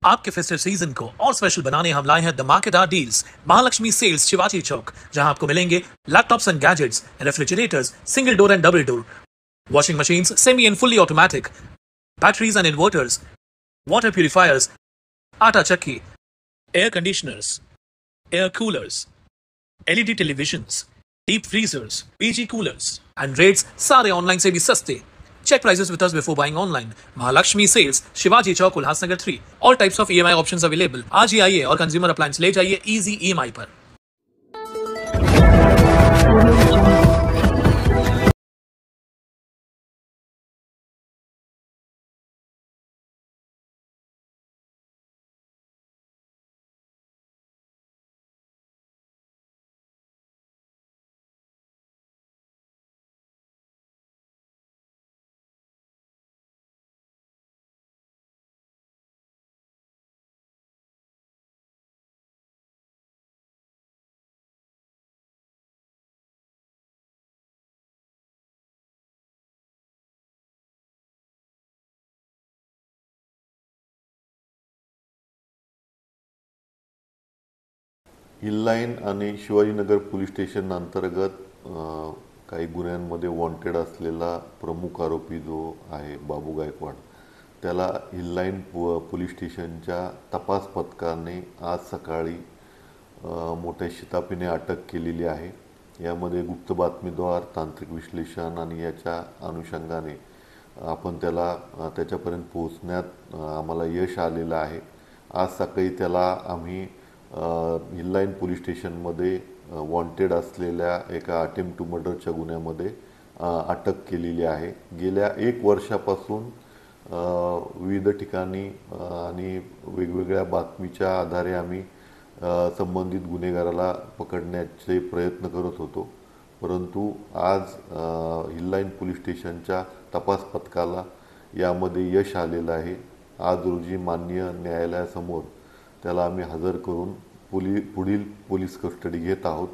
आपके festive season को और स्पेशल बनाने हम लाए हैं धमाकेदार डील्स महालक्ष्मी सेल्स शिवाजी चौक, जहां आपको मिलेंगे laptops and gadgets, refrigerators, single door and double door, washing machines semi and fully automatic, batteries and inverters, water purifiers, आटा चक्की, air conditioners, air coolers, LED televisions, deep freezers, PG coolers and rates सारे online से भी सस्ते। Check prices with us before buying online. Mahalakshmi Sales, Shivaji Chowk, Ulhasnagar 3. All types of EMI options available. आज ही आइए और consumer appliance ले जाइए easy EMI पर। Hill line आणि शिवाजीनगर पोलीस स्टेशन अंतर्गत काही गुन्ह्यांमध्ये वॉन्टेड असलेला प्रमुख आरोपी जो आहे बाबू गायकवाड, त्याला हिल लाईन पोलीस स्टेशनच्या तपास पथकाने आज सकाळी मोठ्या शिताफीने अटक केलेली आहे। यामध्ये गुप्त बातमीद्वार, तांत्रिक विश्लेषण आणि याच्या अनुषंगाने आपण त्याला त्याच्यापर्यंत पोहोचण्यात आम्हाला यश आलेलं आहे। आज सकाळी त्याला आम्ही हिल लाईन पोलीस स्टेशनमध्ये वॉन्टेड असलेल्या एका अटेम्प्ट टू मर्डरच्या गुन्ह्यामध्ये अटक केलेली आहे। गेल्या 1 वर्षापासून विविध ठिकाणी आणि वेगवेगळ्या बातमीच्या आधारे आम्ही संबंधित गुन्हेगाराला पकडण्याचे प्रयत्न करत होतो, परंतु आज हिल लाईन पोलीस स्टेशनच्या तपास पथकाला यामध्ये यश आलेलं आहे। आज रोजी माननीय न्यायालयासमोर त्याला आम्ही हजर करून पुढील पोलीस कस्टडी घेत आहोत।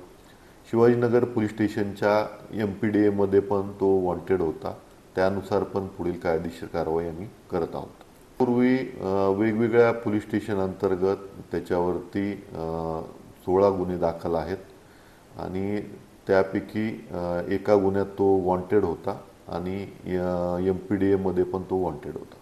शिवाजीनगर पोलीस स्टेशनच्या MPDA मध्ये पण तो वॉन्टेड होता, त्यानुसार पण पुढील कायदेशीर कारवाई आम्ही करत आहोत। पूर्वी वेगवेगळ्या पोलीस स्टेशन अंतर्गत त्याच्यावरती 16 गुन्हे दाखल आहेत आणि त्यापैकी एका गुन्ह्यात तो वॉन्टेड होता आणि MPDA मध्ये पण तो वॉन्टेड होता।